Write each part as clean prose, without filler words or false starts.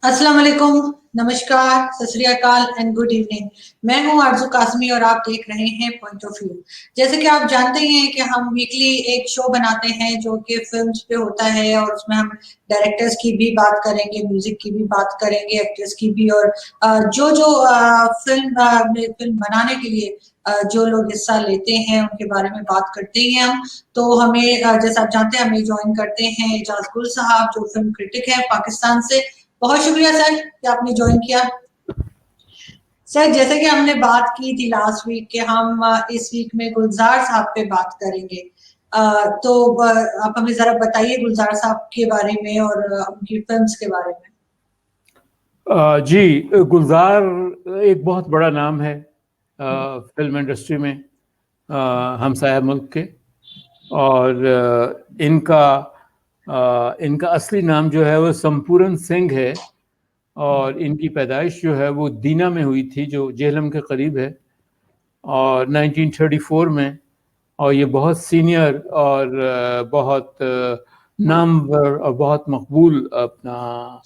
अस्सलाम वालेकुम, नमस्कार, सत श्री अकाल एंड गुड इवनिंग। मैं हूं आरजू कासमी और आप देख रहे हैं पॉइंट ऑफ व्यू। जैसे कि आप जानते हैं कि हम वीकली एक शो बनाते हैं जो कि फिल्म्स पे होता है और उसमें हम डायरेक्टर्स की भी बात करेंगे, म्यूजिक की भी बात करेंगे, एक्टर्स की भी, और जो जो फिल्म बनाने के लिए जो लोग हिस्सा लेते हैं उनके बारे में बात करते हैं हम। तो हमें जैसा आप जानते हैं हमें ज्वाइन करते हैं एजाज गुल साहब, जो फिल्म क्रिटिक है पाकिस्तान से। बहुत शुक्रिया सर कि आपने ज्वाइन किया। सर, जैसे कि हमने बात की थी लास्ट वीक के, हम इस वीक में गुलजार साहब पे बात करेंगे। तो आप हमें जरा बताइए गुलजार साहब के बारे में और उनकी फिल्म्स के बारे में। जी, गुलजार एक बहुत बड़ा नाम है फिल्म इंडस्ट्री में, हमसाया मुल्क के। और इनका असली नाम जो है वो संपूरन सिंह है। और इनकी पैदाइश जो है वो दीना में हुई थी, जो जेहलम के करीब है, और 1934 में। और ये बहुत सीनियर और बहुत नामवर और बहुत मकबूल अपना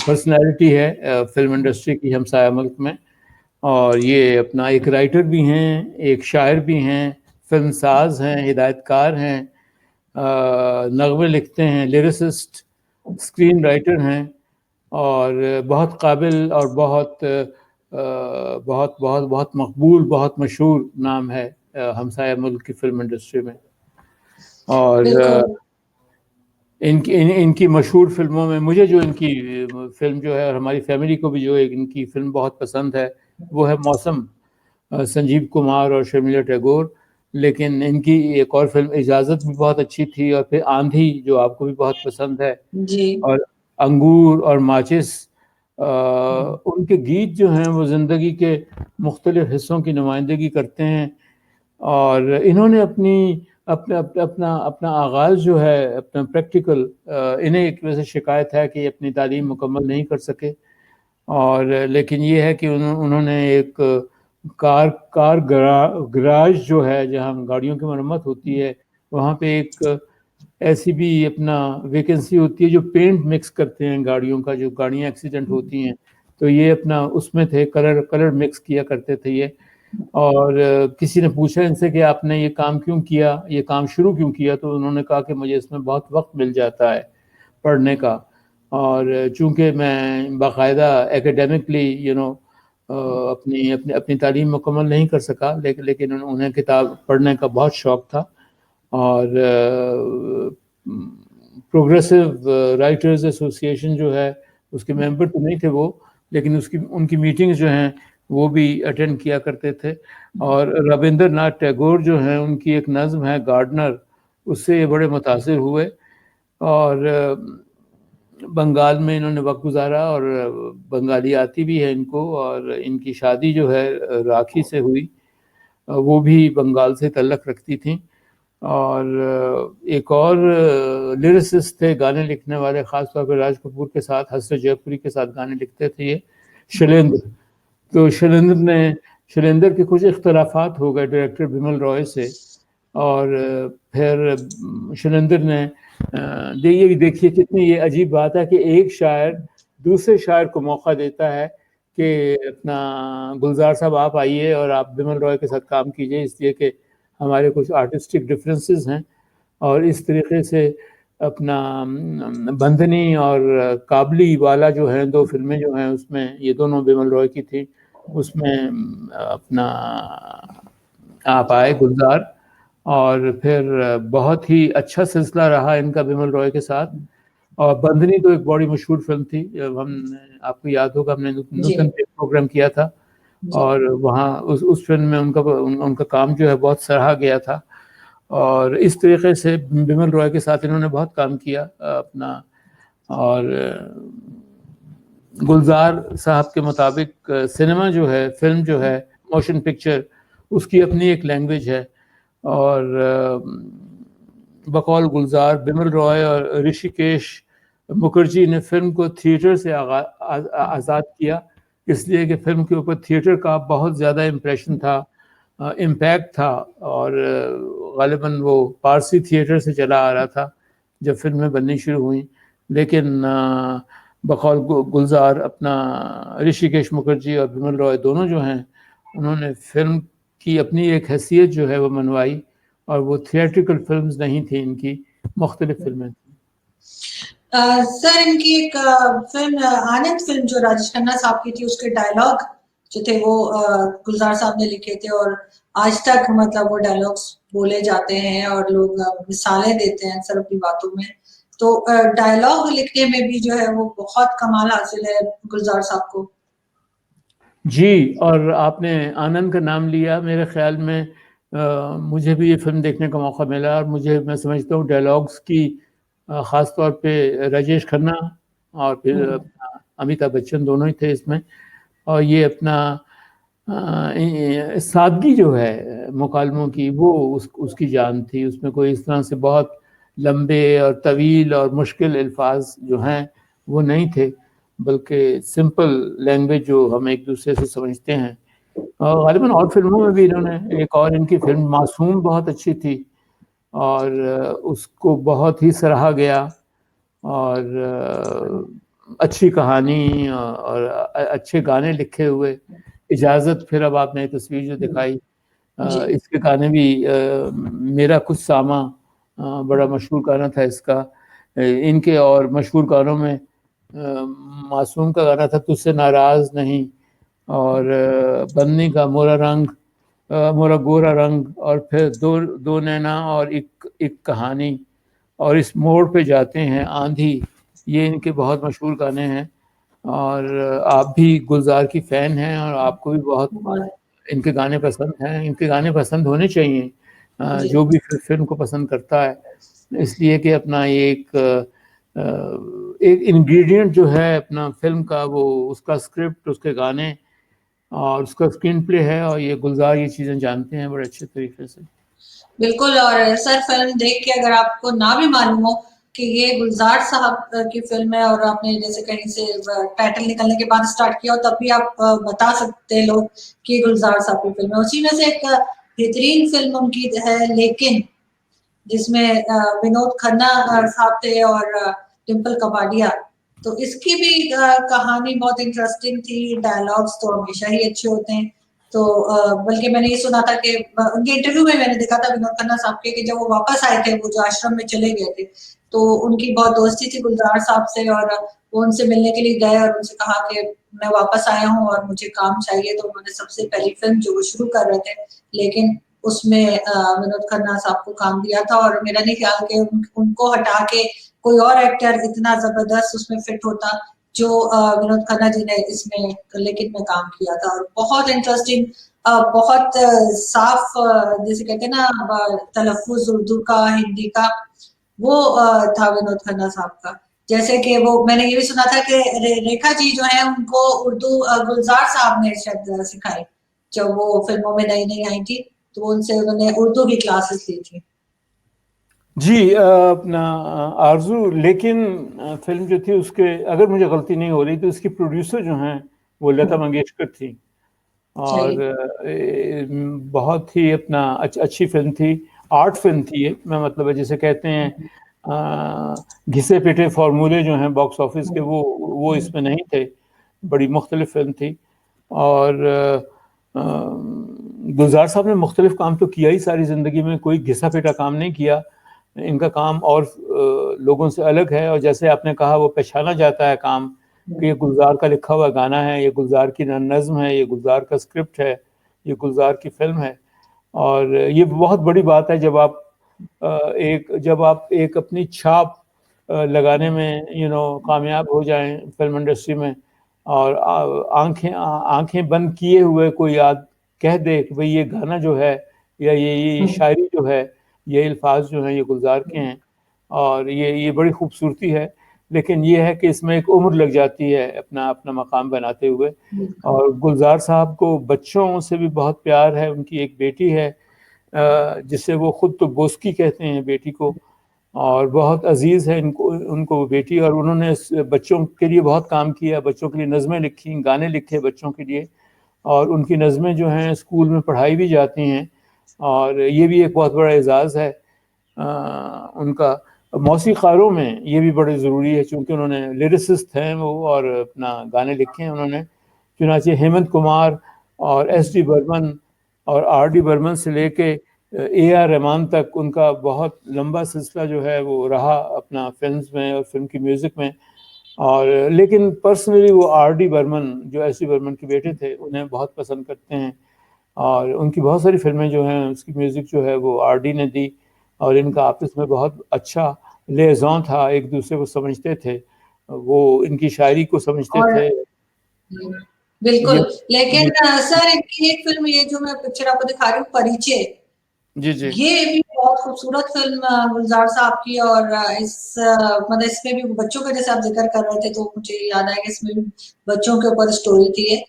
पर्सनैलिटी है फिल्म इंडस्ट्री की हमसाया मुल्क में। और ये अपना एक राइटर भी हैं, एक शायर भी हैं, फिल्म साज हैं, हिदायतकार हैं, नग़मे लिखते हैं, लिरिसिस्ट, स्क्रीन राइटर हैं, और बहुत काबिल और बहुत बहुत बहुत मकबूल, बहुत मशहूर नाम है हमसाया मुल्क की फिल्म इंडस्ट्री में। और इनकी मशहूर फिल्मों में मुझे जो इनकी फिल्म जो है, और हमारी फैमिली को भी जो इनकी फिल्म बहुत पसंद है, वो है मौसम, संजीव कुमार और शर्मिला टैगोर। लेकिन इनकी एक और फिल्म इजाज़त भी बहुत अच्छी थी, और फिर आंधी जो आपको भी बहुत पसंद है जी। और अंगूर और माचिस। उनके गीत जो हैं वो ज़िंदगी के मुख्तलिफ हिस्सों की नुमाइंदगी करते हैं। और इन्होंने अपना अपना आगाज़ जो है अपना प्रैक्टिकल, इन्हें एक वजह से शिकायत है कि अपनी तालीम मुकम्मल नहीं कर सके। और लेकिन ये है कि उन्होंने एक कार गराज जो है जहाँ गाड़ियों की मरम्मत होती है, वहाँ पे एक ऐसी भी अपना वैकेंसी होती है जो पेंट मिक्स करते हैं गाड़ियों का, जो गाड़ियाँ एक्सीडेंट होती हैं, तो ये अपना उसमें थे, कलर मिक्स किया करते थे ये। और किसी ने पूछा इनसे कि आपने ये काम क्यों किया, ये काम शुरू क्यों किया, तो उन्होंने कहा कि मुझे इसमें बहुत वक्त मिल जाता है पढ़ने का। और चूंकि मैं बाकायदा एकेडमिकली अपनी अपनी अपनी तालीम मुकम्मल नहीं कर सका, लेकिन उन्हें किताब पढ़ने का बहुत शौक़ था। और प्रोग्रेसिव राइटर्स एसोसिएशन जो है उसके मेंबर तो नहीं थे वो, लेकिन उनकी मीटिंग्स जो हैं वो भी अटेंड किया करते थे। और रविंद्रनाथ टैगोर जो हैं, उनकी एक नज़्म है गार्डनर, उससे ये बड़े मुतासिर हुए। और बंगाल में इन्होंने वक्त गुजारा, और बंगाली आती भी है इनको, और इनकी शादी जो है राखी से हुई, वो भी बंगाल से तल्लक रखती थी। और एक और लिरिसिस्ट थे, गाने लिखने वाले, ख़ास तौर पर राज कपूर के साथ, हसरत जयपुरी के साथ गाने लिखते थे ये, शैलेंद्र। तो शैलेंद्र के कुछ इख्तलाफात हो गए डायरेक्टर बिमल रॉय से। और फिर शैलेंद्र ने ये देखिए कितनी ये अजीब बात है कि एक शायर दूसरे शायर को मौका देता है कि अपना गुलजार साहब आप आइए और आप बिमल रॉय के साथ काम कीजिए, इसलिए कि हमारे कुछ आर्टिस्टिक डिफरेंसेस हैं। और इस तरीके से अपना बंधनी और काबली वाला जो है, दो फिल्में जो हैं उसमें ये दोनों बिमल रॉय की थी, उसमें अपना आप आए गुलजार। और फिर बहुत ही अच्छा सिलसिला रहा इनका बिमल रॉय के साथ। और बंधनी तो एक बड़ी मशहूर फिल्म थी, जब हमने, आपको याद होगा, हमने नूतन पे प्रोग्राम किया था, और वहाँ उस फिल्म में उनका काम जो है बहुत सराहा गया था। और इस तरीके से बिमल रॉय के साथ इन्होंने बहुत काम किया अपना। और गुलजार साहब के मुताबिक सिनेमा जो है, फिल्म जो है, मोशन पिक्चर, उसकी अपनी एक लैंग्वेज है। और बकौल गुलजार, बिमल रॉय और ऋषिकेश मुखर्जी ने फिल्म को थिएटर से आज़ाद किया, इसलिए कि फिल्म के ऊपर थिएटर का बहुत ज़्यादा इम्प्रेशन था, इम्पैक्ट था। और ग़ालिबन वो पारसी थिएटर से चला आ रहा था जब फिल्में बननी शुरू हुई। लेकिन बकौल गुलजार अपना ऋषिकेश मुखर्जी और बिमल रॉय दोनों जो हैं, उन्होंने फिल्म की अपनी एक हैसियत जो है वो मनवाई, और वो थिएट्रिकल फिल्म्स नहीं थी, इनकी मुख्तलिफ फिल्में थी। सर इनकी एक फिल्म आनंद फिल्म जो राजेश खन्ना साहब की थी, उसके डायलॉग जो थे वो गुलजार साहब ने लिखे थे, और आज तक मतलब वो डायलॉग्स बोले जाते हैं और लोग मिसालें देते हैं सर अपनी बातों में। तो डायलॉग लिखने में भी जो है वो बहुत कमाल हासिल है गुलजार साहब को। जी, और आपने आनंद का नाम लिया, मेरे ख्याल में मुझे भी ये फिल्म देखने का मौका मिला, और मुझे, मैं समझता हूँ डायलॉग्स की ख़ास तौर पे राजेश खन्ना और फिर अपना अमिताभ बच्चन दोनों ही थे इसमें। और ये अपना सादगी जो है मुकालमों की, वो उसकी जान थी। उसमें कोई इस तरह से बहुत लंबे और तवील और मुश्किल अल्फाज जो हैं वो नहीं थे, बल्कि सिंपल लैंग्वेज जो हम एक दूसरे से समझते हैं। और गालिबन और फिल्मों में भी इन्होंने, एक और इनकी फिल्म मासूम बहुत अच्छी थी, और उसको बहुत ही सराहा गया, और अच्छी कहानी और अच्छे गाने लिखे हुए। इजाज़त, फिर अब आपने तस्वीर जो दिखाई, इसके गाने भी, मेरा कुछ सामा बड़ा मशहूर गाना था इसका। इनके और मशहूर गानों में मासूम का गाना था तुझसे नाराज़ नहीं, और बन्नी का मोरा रंग, मोरा गोरा रंग, और फिर दो दो नैना और एक एक कहानी, और इस मोड़ पे जाते हैं आंधी। ये इनके बहुत मशहूर गाने हैं, और आप भी गुलजार की फ़ैन हैं, और आपको भी बहुत इनके गाने पसंद हैं। इनके गाने पसंद होने चाहिए जो भी फिल्म को पसंद करता है, इसलिए कि अपना ये एक इंग्रेडिएंट जो है अपना फिल्म का, वो उसका स्क्रिप्ट, उसके गाने और उसका स्क्रीन प्ले है, और ये गुलजार ये चीज़ें जानते हैं बड़े अच्छे तरीके से। बिल्कुल। और सर फिल्म देख के अगर आपको ना भी मालूम हो कि ये गुलजार साहब की फिल्म है, और आपने जैसे कहीं से टाइटल निकलने के बाद स्टार्ट किया हो, तब भी आप बता सकते हैं लोग कि गुलजार साहब की फिल्म है। उसी में से एक बेहतरीन फिल्म उनकी है लेकिन, जिसमें विनोद खन्ना साहब थे और डिम्पल कपाडिया। तो इसकी भी कहानी बहुत इंटरेस्टिंग थी। डायलॉग्स तो हमेशा ही अच्छे होते हैं। तो बल्कि मैंने ये सुना था कि उनके इंटरव्यू में मैंने देखा था विनोद खन्ना साहब के, कि जब वो वापस आए थे, वो जो आश्रम में चले गए थे, तो उनकी बहुत दोस्ती थी गुलजार साहब से, और वो उनसे मिलने के लिए गए और उनसे कहा कि मैं वापस आया हूँ और मुझे काम चाहिए। तो उन्होंने सबसे पहली फिल्म जो वो शुरू कर रहे थे, लेकिन उसमें विनोद खन्ना साहब को काम दिया था, और मेरा नहीं ख्याल कि उनको हटा के कोई और एक्टर इतना जबरदस्त उसमें फिट होता जो विनोद खन्ना जी ने इसमें लेकिन में काम किया था। और बहुत इंटरेस्टिंग, बहुत साफ, जैसे कहते हैं ना तलफ्फुज उर्दू का, हिंदी का, वो था विनोद खन्ना साहब का। जैसे कि वो मैंने ये भी सुना था कि रेखा जी जो है उनको उर्दू गुलजार साहब ने शायद सिखाई, जब वो फिल्मों में नई नई आई थी, तो उनसे उन्होंने उर्दू की क्लासेस ली थी। जी, अपना आरजू लेकिन फिल्म जो थी उसके, अगर मुझे गलती नहीं हो रही तो उसकी प्रोड्यूसर जो हैं वो लता मंगेशकर थी, और बहुत ही अपना अच्छी फिल्म थी, आर्ट फिल्म थी ये। मैं मतलब है जैसे कहते हैं घिसे पिटे फार्मूले जो हैं बॉक्स ऑफिस के, वो इसमें नहीं थे। बड़ी मुख्तलिफ फिल्म थी, और गुलजार साहब ने मुख्तलिफ काम तो किया ही सारी ज़िंदगी में, कोई घिसा पिटा काम नहीं किया। इनका काम और लोगों से अलग है, और जैसे आपने कहा वो पहचाना जाता है काम कि ये गुलजार का लिखा हुआ गाना है, ये गुलजार की नज़्म है, ये गुलजार का स्क्रिप्ट है, ये गुलजार की फिल्म है। और ये बहुत बड़ी बात है जब आप एक अपनी छाप लगाने में कामयाब हो जाएं फिल्म इंडस्ट्री में, और आंखें बंद किए हुए कोई कह दे कि भाई ये गाना जो है, या ये शायरी जो है, ये अल्फाज जो हैं ये गुलजार के हैं, और ये बड़ी खूबसूरती है। लेकिन ये है कि इसमें एक उम्र लग जाती है अपना अपना मकाम बनाते हुए। और गुलजार साहब को बच्चों से भी बहुत प्यार है। उनकी एक बेटी है जिसे वो खुद तो बोस्की कहते हैं बेटी को, और बहुत अजीज़ है इनको उनको बेटी। और उन्होंने बच्चों के लिए बहुत काम किया, बच्चों के लिए नज़में लिखी, गाने लिखे बच्चों के लिए, और उनकी नज़में जो हैं स्कूल में पढ़ाई भी जाती हैं, और ये भी एक बहुत बड़ा एजाज़ है उनका। मौसीक़ारों में ये भी बड़े ज़रूरी है, चूँकि उन्होंने लिरिसिस्ट हैं वो और अपना गाने लिखे हैं उन्होंने। चुनांचे हेमंत कुमार और एस.डी. बर्मन और आर.डी. बर्मन से लेके ए.आर. रहमान तक उनका बहुत लंबा सिलसिला जो है वो रहा अपना फिल्म्स में और फिल्म की म्यूज़िक में। और लेकिन पर्सनली वो आर.डी. बर्मन जो एस.डी. बर्मन के बेटे थे उन्हें बहुत पसंद करते हैं और उनकी बहुत सारी फिल्में जो हैं उसकी म्यूज़िक जो है वो आर.डी. ने दी और इनका आपस में बहुत अच्छा लिएज़ॉन था, एक दूसरे को समझते थे, वो इनकी शायरी को समझते और थे। बिल्कुल, लेकिन जी, सर इनकी एक फ़िल्म ये जो मैं पिक्चर आपको दिखा रही हूँ परिचय, जी, जी। ये भी बहुत खूबसूरत फ़िल्म गुलज़ार साहब की और इस मतलब इसमें भी बच्चों का जैसे आप ज़िक्र कर रहे थे तो मुझे याद आया कि इसमें भी बच्चों के ऊपर स्टोरी थी ये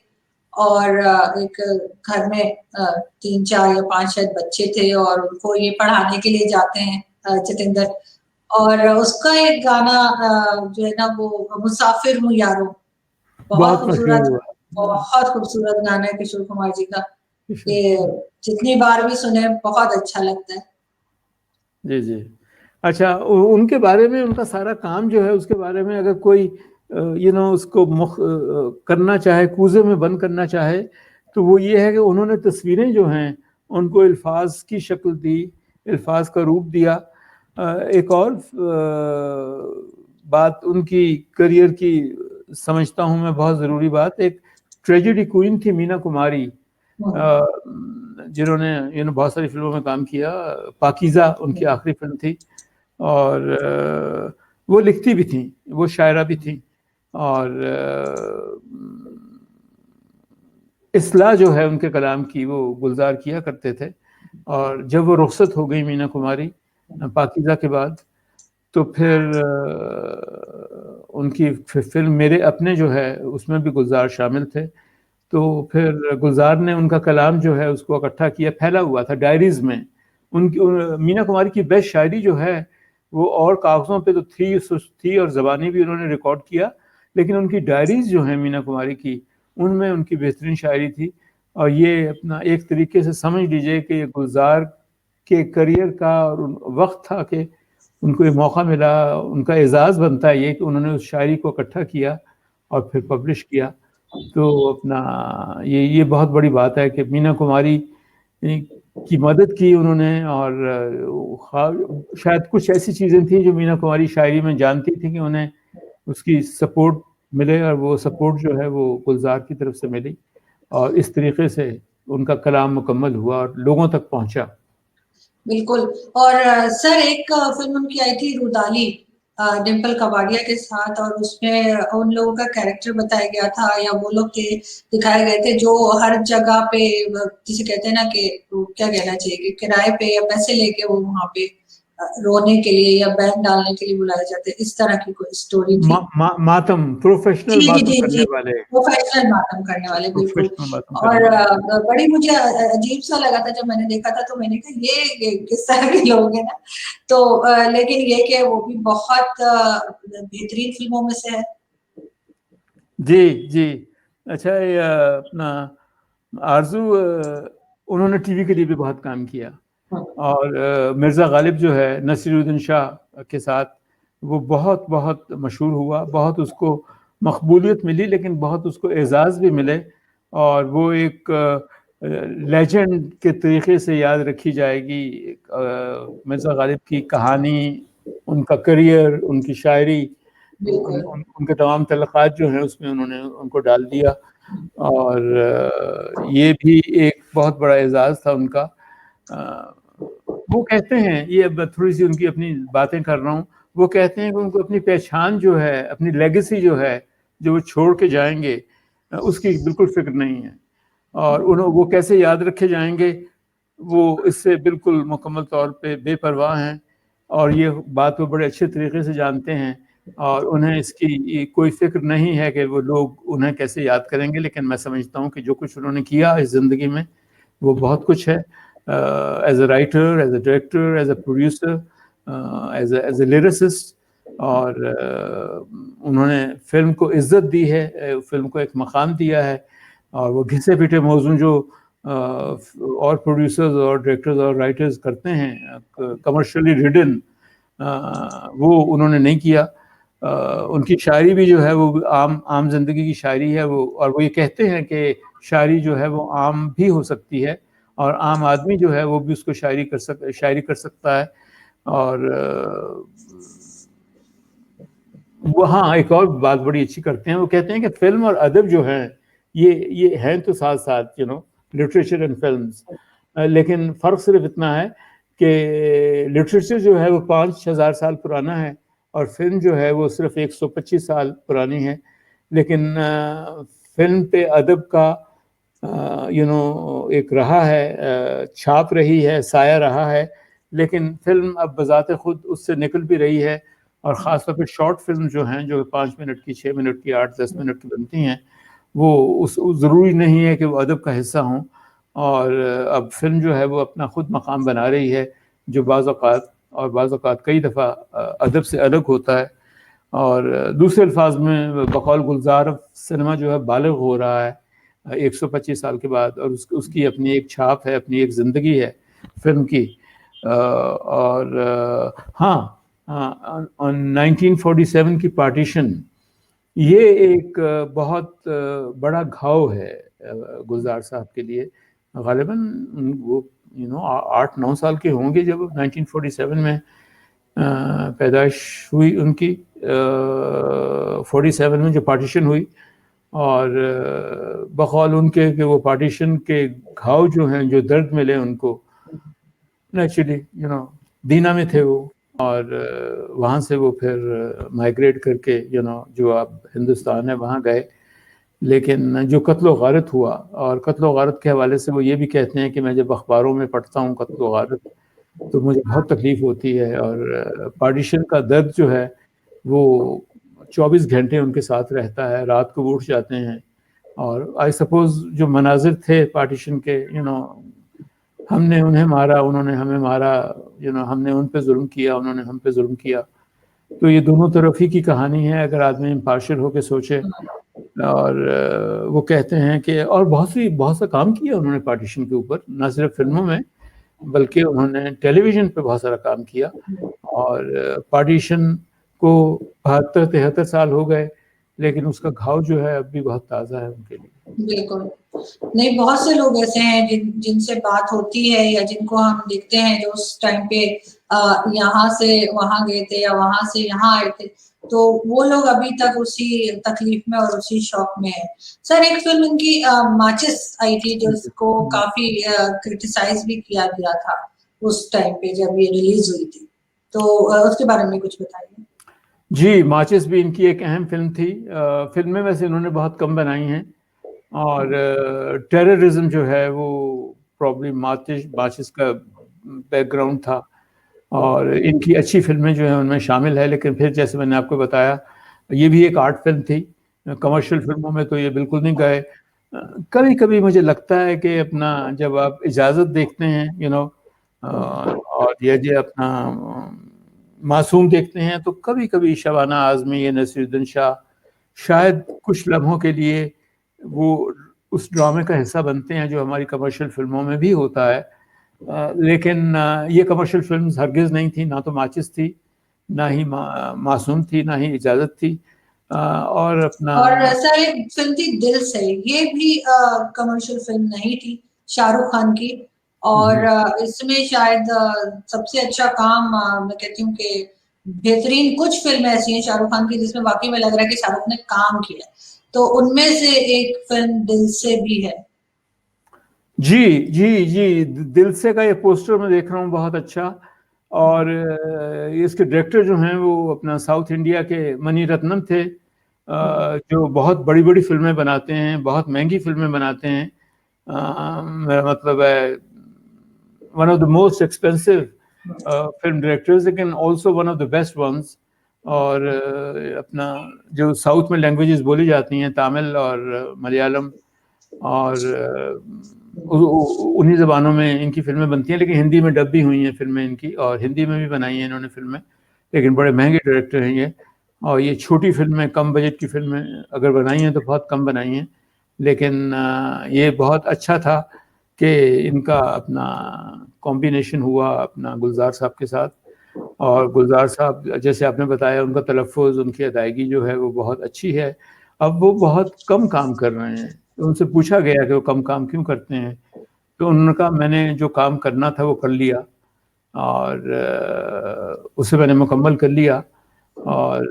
और एक घर में 3-4 या 5 शायद बच्चे थे और उनको ये पढ़ाने के लिए जाते हैं जतिंदर और उसका एक गाना जो है ना वो मुसाफिर हूँ यारो, बहुत मशहूर हुआ। बहुत खूबसूरत गाना है किशोर कुमार जी का, ये जितनी बार भी सुने बहुत अच्छा लगता है। जी, जी। अच्छा उनके बारे में उनका सारा काम जो है उसके बारे में अगर कोई उसको करना चाहे, कूज़े में बंद करना चाहे, तो वो ये है कि उन्होंने तस्वीरें जो हैं उनको अल्फाज की शक्ल दी, अल्फाज का रूप दिया। एक और बात उनकी करियर की समझता हूँ मैं बहुत ज़रूरी बात, एक ट्रेजेडी क्वीन थी मीना कुमारी, जिन्होंने बहुत सारी फिल्मों में काम किया। पाकीज़ा उनकी आखिरी फिल्म थी और वो लिखती भी थी, वो शायरा भी थी और इस्लाह जो है उनके कलाम की वो गुलजार किया करते थे। और जब वो रुखसत हो गई मीना कुमारी पाकीज़ा के बाद, तो फिर उनकी फिल्म मेरे अपने जो है उसमें भी गुलजार शामिल थे। तो फिर गुलजार ने उनका कलाम जो है उसको इकट्ठा किया, फैला हुआ था डायरीज़ में। उनकी मीना कुमारी की बेस्ट शायरी जो है वो और कागज़ों पे तो थी और ज़बानी भी उन्होंने रिकॉर्ड किया, लेकिन उनकी डायरीज़ जो हैं मीना कुमारी की, उनमें उनकी बेहतरीन शायरी थी। और ये अपना एक तरीके से समझ लीजिए कि ये गुलजार के करियर का और वक्त था कि उनको ये मौका मिला, उनका एजाज़ बनता है ये कि उन्होंने उस शायरी को इकट्ठा किया और फिर पब्लिश किया। तो अपना ये बहुत बड़ी बात है कि मीना कुमारी की मदद की उन्होंने और शायद कुछ ऐसी चीज़ें थी जो मीना कुमारी शायरी में जानती थी कि उन्हें उसकी सपोर्ट मिले और वो सपोर्ट जो है वो गुलजार की तरफ से मिली और इस तरीके से उनका कलाम मुकम्मल हुआ और लोगों तक पहुंचा। बिल्कुल और सर एक फ़िल्म उनकी आई थी रुदाली डिम्पल कपाड़िया के साथ और उसमें उन लोगों का कैरेक्टर बताया गया था या वो लोग थे दिखाए गए थे जो हर जगह पे जिसे कहते हैं ना कि क्या कहना चाहिए कि किराए पे या पैसे लेके वो वहाँ पे रोने के लिए या बैंड डालने के लिए बुलाए जाते हैं, इस तरह की कोई स्टोरी थी। मातम, प्रोफेशनल जी, जी, मातम जी, करने जी। वाले। प्रोफ़ेशनल मातम करने वाले बिल्कुल प्रोफेशनल मातम करने और वाले। बड़ी मुझे अजीब-सा लगा था जब मैंने देखा था तो मैंने कहा ये किस तरह के लोग हैं ना। तो लेकिन ये कि वो भी बहुत बेहतरीन फ़िल्मों में से है। जी, जी। अच्छा ये अपना आरज़ू उन्होंने टीवी के लिए भी बहुत काम किया और मिर्ज़ा गालिब जो है नसीरुद्दीन शाह के साथ वो बहुत मशहूर हुआ, बहुत उसको मकबूलियत मिली लेकिन बहुत उसको एज़ाज़ भी मिले और वो एक लेजेंड के तरीके से याद रखी जाएगी। मिर्ज़ा गालिब की कहानी, उनका करियर, उनकी शायरी, उनके तमाम तलक़ात जो हैं उसमें उन्होंने उनको डाल दिया और ये भी एक बहुत बड़ा एज़ाज़ था उनका। वो कहते हैं, ये अब थोड़ी-सी उनकी अपनी बातें कर रहा हूँ, वो कहते हैं कि उनको अपनी पहचान जो है, अपनी लेगेसी जो है, जो वो छोड़ के जाएँगे उसकी बिल्कुल फ़िक्र नहीं है और वो कैसे याद रखे जाएँगे, वो इससे बिल्कुल मुकम्मल तौर पे बेपरवाह हैं और ये बात वो बड़े अच्छे तरीके से जानते हैं और उन्हें इसकी कोई फ़िक्र नहीं है कि वो लोग उन्हें कैसे याद करेंगे। लेकिन मैं समझता हूँ कि जो कुछ उन्होंने किया इस ज़िंदगी में, वो बहुत कुछ है। As a writer, as a director, as a producer, as a lyricist और उन्होंने फ़िल्म को इज़्ज़त दी है, फ़िल्म को एक मकाम दिया है और वो घिसे-पिटे मौज़ू जो और प्रोड्यूसर्स और डायरेक्टर्स और राइटर्स करते हैं कमर्शियली रिडन, वो उन्होंने नहीं किया। उनकी शायरी भी जो है वो आम जिंदगी की शायरी है वो, और वो ये कहते हैं कि शायरी जो है वो आम भी हो सकती है और आम आदमी जो है वो भी उसको शायरी कर सकता है। और वो हाँ, एक और बात बड़ी अच्छी करते हैं, वो कहते हैं कि फिल्म और अदब जो है ये हैं तो साथ साथ लिटरेचर एंड फिल्म्स, लेकिन फ़र्क सिर्फ इतना है कि लिटरेचर जो है वो 5,000 साल पुराना है और फिल्म जो है वो सिर्फ 125 साल पुरानी है। लेकिन फिल्म पे अदब का एक रहा है, छाप रही है, साया रहा है, लेकिन फिल्म अब बजाते खुद उससे निकल भी रही है। और ख़ासतौर पे शॉर्ट फिल्म जो हैं, जो 5 मिनट की, 6 मिनट की, 8-10 मिनट की बनती हैं, वो उस ज़रूरी नहीं है कि वो अदब का हिस्सा हों। और अब फिल्म जो है वो अपना खुद मकाम बना रही है, जो बाज़ औक़ात कई दफ़ा अदब से अलग होता है। और दूसरे अल्फाज में बकौल गुलजार सिनेमा जो है बालिग हो रहा है 125 साल के बाद, और उसकी अपनी एक छाप है, अपनी एक ज़िंदगी है फिल्म की। और हाँ, 1947 की पार्टीशन, ये एक बहुत बड़ा घाव है गुलजार साहब के लिए। गालिबन वो 8-9 साल के होंगे जब 1947 में पैदाइश हुई उनकी। 47 में जो पार्टीशन हुई, और बकौल उनके कि वो पार्टीशन के घाव जो हैं, जो दर्द मिले उनको, एक्चुअली दीना में थे वो, और वहाँ से वो फिर माइग्रेट करके जो अब हिंदुस्तान है वहाँ गए। लेकिन जो कत्ल व गारत हुआ, और कत्ल व गारत के हवाले से वो ये भी कहते हैं कि मैं जब अखबारों में पढ़ता हूँ कत्ल व गारत, तो मुझे बहुत तकलीफ़ होती है। और पार्टीशन का दर्द जो है वो 24 घंटे उनके साथ रहता है, रात को वो उठ जाते हैं। और आई सपोज़ जो मनाजिर थे पार्टीशन के, हमने उन्हें मारा, उन्होंने हमें मारा, हमने उन पे जुल्म किया, उन्होंने हम पे जुल्म किया। तो ये दोनों तरफ ही की कहानी है, अगर आदमी इम्पार्शियल होकर सोचे। और वो कहते हैं कि और बहुत सा काम किया उन्होंने पार्टीशन के ऊपर, ना सिर्फ फिल्मों में, बल्कि उन्होंने टेलीविज़न पे बहुत सारा काम किया। और पार्टीशन को 72-73 साल हो गए, लेकिन उसका घाव जो है अब भी बहुत ताज़ा है उनके लिए। बिल्कुल। नहीं, बहुत से लोग ऐसे हैं जिनसे बात होती है या जिनको हम देखते हैं जो उस टाइम पे यहाँ से वहाँ गए थे या वहाँ से यहाँ आए थे, तो वो लोग अभी तक उसी तकलीफ में और उसी शौक में है। सर, एक फिल्म इनकी माचिस आई थी जिसको काफ़ी क्रिटिसाइज़ भी किया गया था उस टाइम पे जब ये रिलीज़ हुई थी। तो उसके बारे में कुछ बताइए? जी, माचिस भी इनकी एक अहम फ़िल्म थी। फ़िल्में वैसे इन्होंने बहुत कम बनाई हैं, और टेररिज़्म जो है वो प्रॉब्ली माचिस का बैकग्राउंड था। और इनकी अच्छी फ़िल्में जो हैं उनमें शामिल है, लेकिन फिर जैसे मैंने आपको बताया, ये भी एक आर्ट फ़िल्म थी। कमर्शियल फ़िल्मों में तो ये बिल्कुल नहीं गए। कभी-कभी मुझे लगता है कि अपना जब आप इजाज़त देखते हैं और ये अपना मासूम देखते हैं, तो कभी-कभी शबाना आज़मी या नसीरुद्दीन शाह शायद कुछ लम्हों के लिए वो उस ड्रामे का हिस्सा बनते हैं जो हमारी कमर्शियल फ़िल्मों में भी होता है। लेकिन ये कमर्शियल फ़िल्म्स हरगिज़ नहीं थी, ना तो माचिस थी, ना ही मासूम थी, ना ही इजाज़त थी। और अपना और सर, एक फिल्म थी दिल से, ये भी कमर्शियल फिल्म नहीं थी, शाहरुख खान की। और इसमें शायद सबसे अच्छा काम मैं कहती हूँ कि बेहतरीन कुछ फिल्में ऐसी हैं शाहरुख खान की जिसमें वाकई में लग रहा है कि शाहरुख ने काम किया है, तो उनमें से एक फिल्म दिल से भी है। जी, जी, जी, दिल से का ये पोस्टर मैं देख रहा हूँ बहुत अच्छा। और इसके डायरेक्टर जो हैं वो अपना साउथ इंडिया के मणि रत्नम थे, जो बहुत बड़ी-बड़ी फ़िल्में बनाते हैं, बहुत महँगी फ़िल्में बनाते हैं। मेरा मतलब है one of the most expensive film directors, लेकिन also one of the best ones. और अपना जो साउथ में लैंग्वेजेस बोली जाती हैं, तमिल और मलयालम, और उन्हीं ज़बानों में इनकी फ़िल्में बनती हैं, लेकिन हिंदी में डब भी हुई हैं फ़िल्में इनकी, और हिंदी में भी बनाई हैं इन्होंने फ़िल्में। लेकिन बड़े महँगे डायरेक्टर हैं ये, और ये छोटी फ़िल्में, कम बजट की फ़िल्में अगर बनाई हैं तो बहुत कम बनाई हैं। लेकिन ये बहुत अच्छा था कि इनका अपना कॉम्बिनेशन हुआ अपना गुलजार साहब के साथ। और गुलजार साहब जैसे आपने बताया उनका तलफ़्फ़ुज़, उनकी अदायगी जो है वो बहुत अच्छी है। अब वो बहुत कम काम कर रहे हैं, तो उनसे पूछा गया कि वो कम काम क्यों करते हैं? तो उन्होंने कहा मैंने जो काम करना था वो कर लिया और उसे मैंने मुकम्मल कर लिया और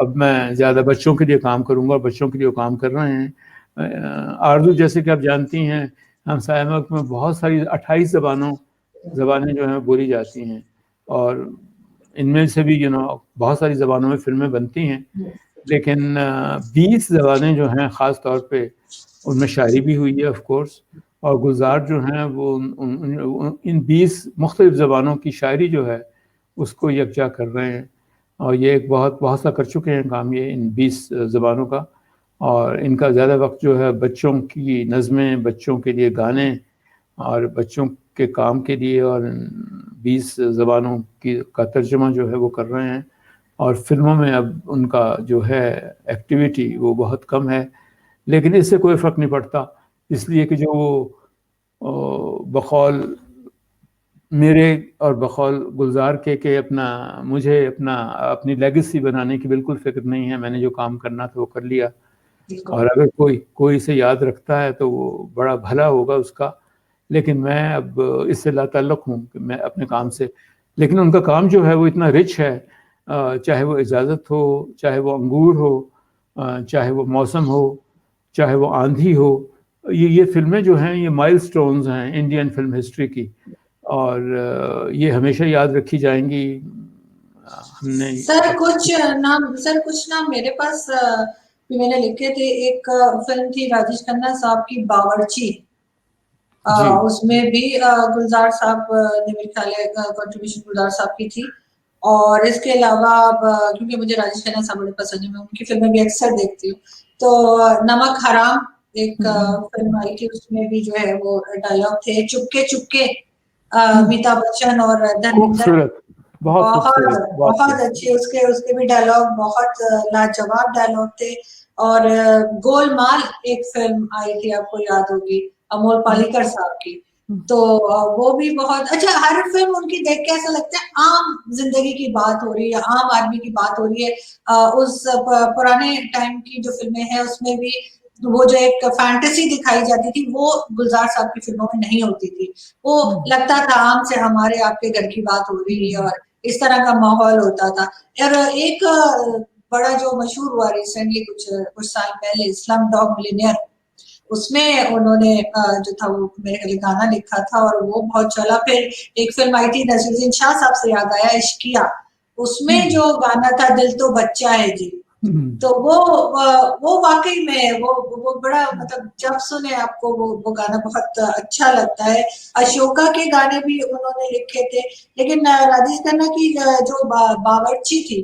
अब मैं ज़्यादा बच्चों के लिए काम करूँगा और बच्चों के लिए वो काम कर रहे हैं। आरज़ू जैसे कि आप जानती हैं, हमसाया मुल्क में बहुत सारी 28 ज़बानें जो हैं बोली जाती हैं और इनमें से भी बहुत सारी ज़बानों में फ़िल्में बनती हैं, लेकिन 20 ज़बानें जो हैं ख़ास तौर पे उनमें शायरी भी हुई है ऑफ़ कोर्स और गुलज़ार जो हैं वो इन 20 मुख़्तलिफ़ ज़बानों की शायरी जो है उसको यकजा कर रहे हैं और ये एक बहुत सा कर चुके हैं काम ये इन 20 ज़बानों का और इनका ज़्यादा वक़्त जो है बच्चों की नज़में, बच्चों के लिए गाने और बच्चों के काम के लिए और 20 ज़बानों का तर्जुमा जो है वो कर रहे हैं और फ़िल्मों में अब उनका जो है एक्टिविटी वो बहुत कम है, लेकिन इससे कोई फ़र्क नहीं पड़ता, इसलिए कि जो वो बक़ौल मेरे और बक़ौल गुलज़ार के मुझे अपनी लेगेसी बनाने की बिल्कुल फ़िक्र नहीं है, मैंने जो काम करना था वो कर लिया और अगर कोई इसे याद रखता है तो वो बड़ा भला होगा उसका, लेकिन मैं अब इससे लाताल्लुक़ हूँ कि मैं अपने काम से, लेकिन उनका काम जो है वो इतना रिच है, चाहे वो इजाज़त हो, चाहे वो अंगूर हो, चाहे वो मौसम हो, चाहे वो आंधी हो, ये फ़िल्में जो हैं ये माइलस्टोन्स हैं इंडियन फ़िल्म हिस्ट्री की और ये हमेशा याद रखी जाएँगी। हमने कुछ नाम मेरे पास भी मैंने लिखे थे। एक फ़िल्म थी राजेश खन्ना साहब की बावर्ची। उसमें भी गुलजार साहब ने मेरे ख्याल है कंट्रीब्यूशन गुलजार साहब की थी और इसके अलावा क्योंकि मुझे राजेश खन्ना साहब बड़े पसंद है, मैं उनकी फ़िल्में भी अक्सर देखती हूँ। तो नमक हराम एक फ़िल्म आई थी, उसमें भी जो है वो डायलॉग थे चुपके चुपके अमिताभ बच्चन और धर्मेंद्र बहुत अच्छे उसके भी डायलॉग बहुत लाजवाब डायलॉग थे और गोलमाल एक फ़िल्म आई थी, आपको याद होगी, अमोल पालेकर साहब की। तो वो भी बहुत अच्छा, हर फ़िल्म उनकी देख के ऐसा लगता है आम ज़िंदगी की बात हो रही है, आम आदमी की बात हो रही है। उस पुराने टाइम की जो फ़िल्में हैं उसमें भी वो जो एक फैंटेसी दिखाई जाती थी वो गुलजार साहब की फ़िल्मों में नहीं होती थी। वो लगता था आम से हमारे आपके घर की बात हो रही है और इस तरह का माहौल होता था। और एक बड़ा जो मशहूर हुआ रिसेंटली कुछ साल पहले स्लमडॉग मिलियनेयर, उसमें उन्होंने जो था वो मेरे ख्याल गाना लिखा था और वो बहुत चला। फिर एक फ़िल्म आई थी नसीरुद्दीन शाह साहब से याद आया, इश्किया, उसमें जो गाना था दिल तो बच्चा है जी, तो वो वाक़ई में वो बड़ा मतलब जब सुने आपको वो गाना बहुत अच्छा लगता है। अशोका के गाने भी उन्होंने लिखे थे, लेकिन राजेश खन्ना की जो बावर्ची थी,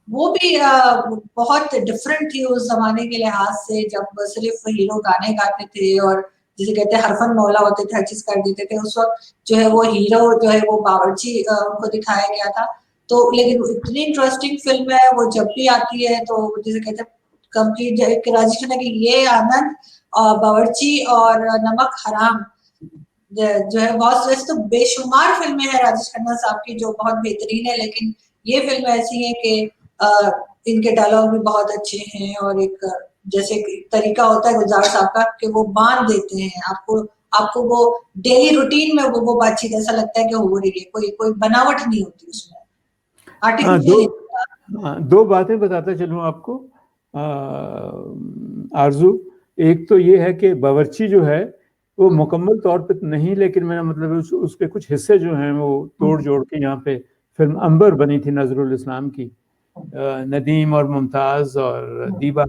वो भी बहुत डिफरेंट थी उस ज़माने के लिहाज से, जब सिर्फ़ हीरो गाने गाते थे और जिसे कहते हैं हरफन मौला होते थे, हर चीज़ कर देते थे। उस वक़्त जो है वो हीरो जो है वो बावर्ची उनको दिखाया गया था। तो लेकिन इतनी इंटरेस्टिंग फ़िल्म है, वो जब भी आती है तो जिसे कहते हैं कंप्लीट राजेश खन्ना की ये आनंद बावर्ची और नमक हराम जो है बहुत, वैसे तो बेशुमार फ़िल्में हैं राजेश खन्ना साहब की जो बहुत बेहतरीन है, लेकिन ये फ़िल्म ऐसी है कि इनके डायलॉग भी बहुत अच्छे हैं और एक जैसे तरीका होता है गुलजार साहब का कि वो बाँध देते हैं आपको वो डेली रूटीन में वो बातचीत ऐसा लगता है कि हो रही है, कोई बनावट नहीं होती उसमें, आर्टिफिशियल। दो बातें बताता चलूँ आपको आरज़ू, एक तो ये है कि बावर्ची जो है वो मुकम्मल तौर पे नहीं, लेकिन मेरा मतलब है उसके कुछ हिस्से जो हैं वो तोड़-जोड़ के यहाँ पे फ़िल्म अंबर बनी थी नज़रुल इस्लाम की, नदीम और मुमताज़ और दीबा,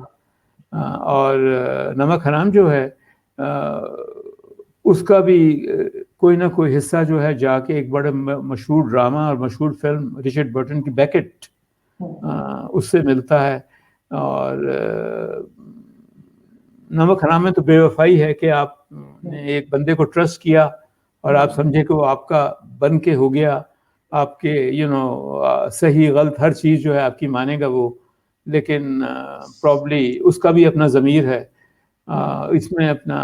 और नमक हराम जो है उसका भी कोई ना कोई हिस्सा जो है जाके एक बड़े मशहूर ड्रामा और मशहूर फ़िल्म रिचर्ड बर्टन की बेकेट उससे मिलता है। और नमक हराम में तो बेवफाई है कि आपने एक बंदे को ट्रस्ट किया और आप समझे कि वो आपका बन के हो गया, आपके सही गलत हर चीज़ जो है आपकी मानेगा वो, लेकिन प्रॉब्ली उसका भी अपना ज़मीर है। इसमें अपना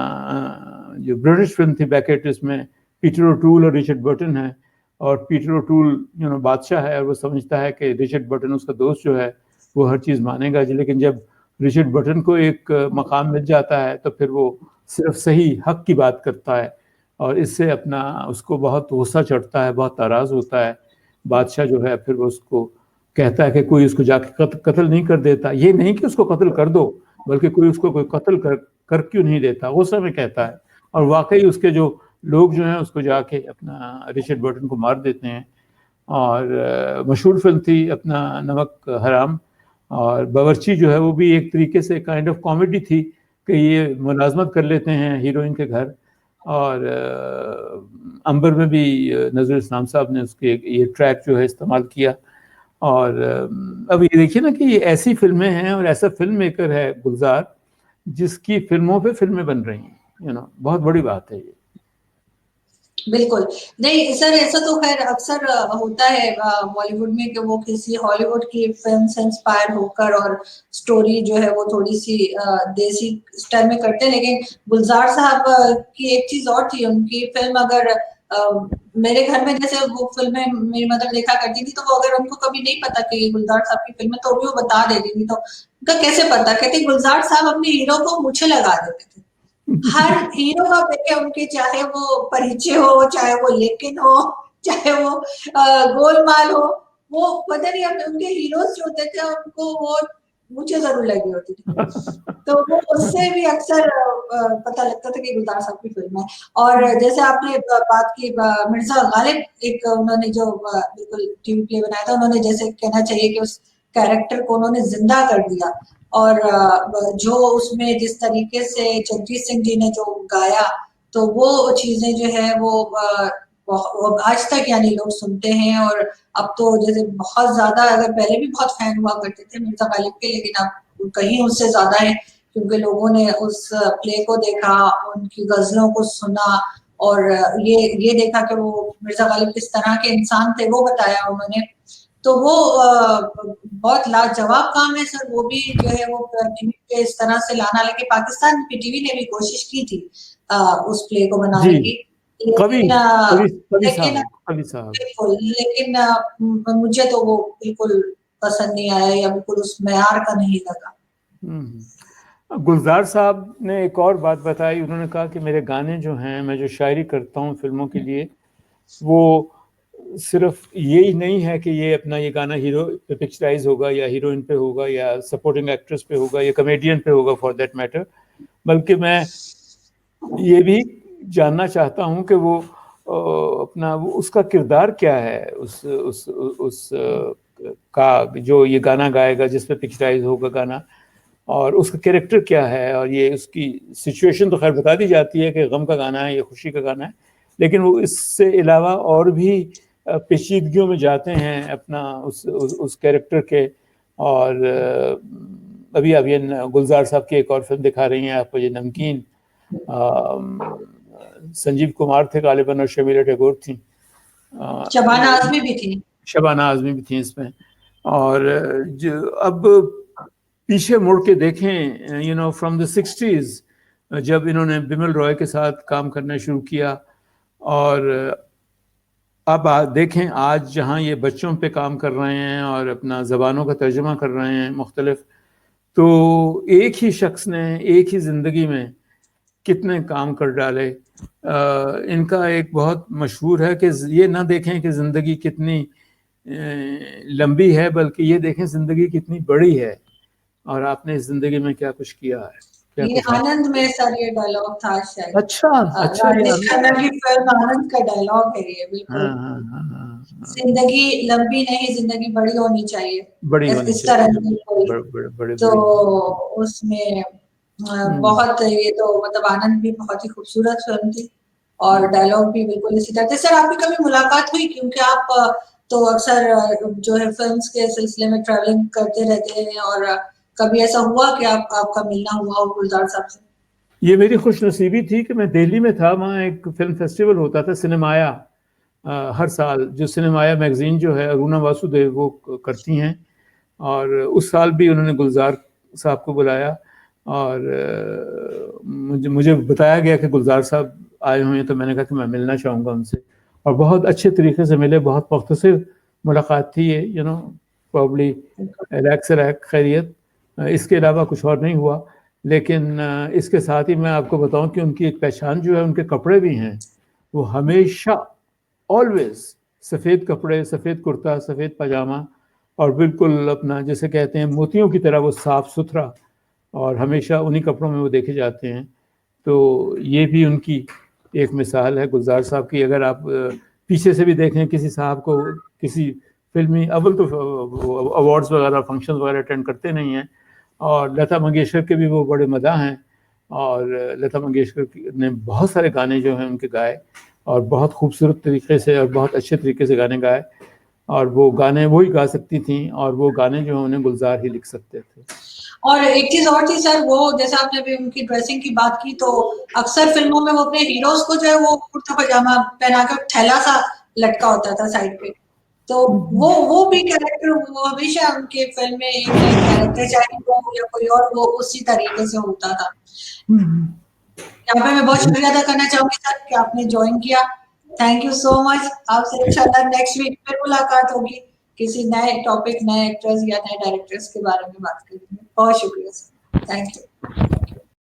जो ब्रिटिश फ़िल्म थी बेकेट, इसमें पीटर ओटूल और रिचर्ड बर्टन है और पीटर ओटूल बादशाह है, और वो समझता है कि रिचर्ड बर्टन उसका दोस्त जो है वो हर चीज़ मानेगा। लेकिन जब रिचर्ड बर्टन को एक मकाम मिल जाता है तो फिर वो सिर्फ सही हक की बात करता है, और इससे अपना उसको बहुत गुस्सा चढ़ता है, बहुत नाराज़ होता है। बादशाह जो है फिर वो उसको कहता है कि कोई उसको जाके कत्ल नहीं कर देता। ये नहीं कि उसको कत्ल कर दो, बल्कि कोई उसको कोई कत्ल कर क्यों नहीं देता, वो समय कहता है। और वाकई उसके जो लोग जो हैं उसको जाके अपना रिचर्ड बर्टन को मार देते हैं। और मशहूर फिल्म थी अपना नमक हराम। और बावर्ची जो है वो भी एक तरीके से काइंड ऑफ कॉमेडी थी कि ये मुलाजमत कर लेते हैं हीरोइन के घर। और अंबर में भी नज़रुल इस्लाम साहब ने उसके ये ट्रैक जो है इस्तेमाल किया। और अब ये देखिए ना कि ये ऐसी फिल्में हैं और ऐसा फिल्म मेकर है गुलजार, जिसकी फिल्मों पे फिल्में बन रही हैं, बहुत बड़ी बात है ये। बिल्कुल नहीं सर, ऐसा तो खैर अक्सर होता है बॉलीवुड में कि वो किसी हॉलीवुड की फिल्म से इंस्पायर होकर और स्टोरी जो है वो थोड़ी सी देसी स्टाइल में करते हैं। लेकिन गुलजार साहब की एक चीज और थी, उनकी फिल्म अगर मेरे घर में जैसे वो फिल्में मेरी मदर देखा करती थी, तो वो अगर उनको कभी नहीं पता कि ये गुलजार साहब की फिल्म है तो भी वो बता देती थी। तो उनका कैसे पता, कहते गुलजार साहब अपने हीरो को मूछें लगा देते थे। हर हीरो का देखे उनके, चाहे वो परिचय हो, चाहे वो लेकिन हो, चाहे वो गोलमाल हो, वो पता नहीं उनके हीरोज जो होते थे उनको वो मुझे जरूर लगी होती थी। तो वो उससे भी अक्सर पता लगता था कि गुलजार साहब की फिल्म है। और जैसे आपने बात की मिर्जा गालिब, एक उन्होंने जो बिल्कुल टीवी प्ले बनाया था, उन्होंने जैसे कहना चाहिए कि उस कैरेक्टर को उन्होंने जिंदा कर दिया। और जो उसमें जिस तरीके से जगजीत सिंह जी ने जो गाया, तो वो चीजें जो है वो आज तक यानी लोग सुनते हैं। और अब तो जैसे बहुत ज्यादा, अगर पहले भी बहुत फैन हुआ करते थे मिर्जा गालिब के, लेकिन अब कहीं उससे ज्यादा है, क्योंकि लोगों ने उस प्ले को देखा, उनकी गजलों को सुना, और ये देखा कि वो मिर्जा गालिब किस तरह के इंसान थे, वो बताया उन्होंने। तो वो बहुत लाजवाब काम है सर, वो भी जो है वो टीवी पे इस तरह से लाना। लेकिन पाकिस्तान की टीवी ने भी कोशिश की थी उस प्ले को बनाने जी, की, कवि लेकिन कवि लेकिन साहब, कवि साहब। बिल्कुल, लेकिन मुझे तो वो बिल्कुल पसंद नहीं आया, या बिल्कुल उस मेयार का नहीं लगा। गुलजार साहब ने एक और बात बताई, उन्होंने कहा कि मेरे गाने जो हैं, मैं जो शायरी करता हूँ फिल्मों के लिए, वो सिर्फ यही नहीं है कि ये अपना ये गाना हीरो पे पिक्चराइज होगा या हीरोइन पे होगा या सपोर्टिंग एक्ट्रेस पे होगा या कॉमेडियन पे होगा फॉर दैट मैटर, बल्कि मैं ये भी जानना चाहता हूँ कि वो अपना वो उसका किरदार क्या है, उस का जो ये गाना गाएगा, जिस पे पिक्चराइज होगा गाना, और उसका कैरेक्टर क्या है। और ये उसकी सिचुएशन तो खैर बता दी जाती है कि गम का गाना है या खुशी का गाना है, लेकिन वो इससे अलावा और भी पेचीदगियों में जाते हैं अपना उस कैरेक्टर के। और अभी अभी गुलजार साहब की एक और फिल्म दिखा रही हैं आपको, ये नमकीन। संजीव कुमार थे गालिबन और शमीला टैगोर थी, शबाना आजमी भी थी। शबाना आजमी भी थी इसमें। और जो अब पीछे मुड़ के देखें, फ्रॉम द 60s, जब इन्होंने बिमल रॉय के साथ काम करना शुरू किया, और अब देखें आज जहाँ ये बच्चों पे काम कर रहे हैं और अपना ज़बानों का तर्जुमा कर रहे हैं मुख्तलिफ, तो एक ही शख्स ने एक ही ज़िंदगी में कितने काम कर डाले। इनका एक बहुत मशहूर है कि ये ना देखें कि ज़िंदगी कितनी लंबी है, बल्कि ये देखें ज़िंदगी कितनी बड़ी है और आपने इस ज़िंदगी में क्या कुछ किया है, क्या ये कुछ है। आनंद में सर ये डायलॉग था शायद, अच्छा अच्छा, ये राजेश खन्ना की फिल्म आनंद का डायलॉग है ये, बिल्कुल। हाँ हाँ हाँ हाँ, जिंदगी लंबी नहीं, जिंदगी बड़ी होनी चाहिए, बड़ी होनी इस तरह चाहिए, की कोई। बड़े तो बड़ी होनी। उसमें बहुत, ये तो मतलब आनंद भी बहुत ही खूबसूरत फिल्म थी, और डायलॉग भी बिल्कुल इसी तरह थे। सर आपकी कभी मुलाकात हुई, क्योंकि आप तो अक्सर जो है फिल्म्स के सिलसिले में ट्रैवलिंग करते रहते हैं, और कभी ऐसा हुआ कि आपका मिलना हुआ हो गुलजार साहब से? ये मेरी खुशनसीबी थी कि मैं दिल्ली में था, वहाँ एक फिल्म फेस्टिवल होता था सिनेमाया, हर साल, जो सिनेमाया मैगजीन जो है अरुणा वासुदेव वो करती हैं। और उस साल भी उन्होंने गुलजार साहब को बुलाया, और मुझे बताया गया कि गुलजार साहब आए हुए हैं, तो मैंने कहा कि मैं मिलना चाहूँगा उनसे। और बहुत अच्छे तरीके से मिले, बहुत मुख्तसर मुलाकात थी ये, प्रॉब्ली रैक खैरियत, इसके अलावा कुछ और नहीं हुआ। लेकिन इसके साथ ही मैं आपको बताऊं कि उनकी एक पहचान जो है, उनके कपड़े भी हैं, वो हमेशा ऑलवेज सफ़ेद कपड़े, सफ़ेद कुर्ता, सफ़ेद पजामा, और बिल्कुल अपना जैसे कहते हैं मोतियों की तरह वो साफ़ सुथरा, और हमेशा उन्हीं कपड़ों में वो देखे जाते हैं। तो ये भी उनकी एक मिसाल है गुलजार साहब की। अगर आप पीछे से भी देखें किसी साहब को, किसी फिल्मी, अव्वल तो अवार्ड्स वगैरह, फंक्शन वगैरह अटेंड करते नहीं हैं, और लता मंगेशकर के भी वो बड़े मदाह हैं, और लता मंगेशकर ने बहुत सारे गाने जो हैं उनके गाए, और बहुत खूबसूरत तरीके से और बहुत अच्छे तरीके से गाने गाए, और वो गाने वो ही गा सकती थी, और वो गाने जो हैं उन्हें गुलजार ही लिख सकते थे। और एक चीज और थी सर, वो जैसे आपने अभी उनकी ड्रेसिंग की बात की, तो अक्सर फिल्मों में वो अपने हीरोज को जो है वो कुर्ता पजामा पहना कर थैला सा लटका होता था साइड पे, तो वो भी कैरेक्टर, वो हमेशा उनके फिल्म में एक कैरेक्टर, चाहे वो या कोई और, वो उसी तरीके से होता था। यहाँ पे मैं बहुत शुक्रिया अदा करना चाहूंगी सर कि आपने ज्वाइन किया। Thank you so much. आपसे इंशाल्लाह नेक्स्ट वीक फिर मुलाकात होगी, किसी नए टॉपिक, नए एक्टर्स या नए डायरेक्टर्स के बारे में बात करेंगे। बहुत शुक्रिया सर, थैंक यू।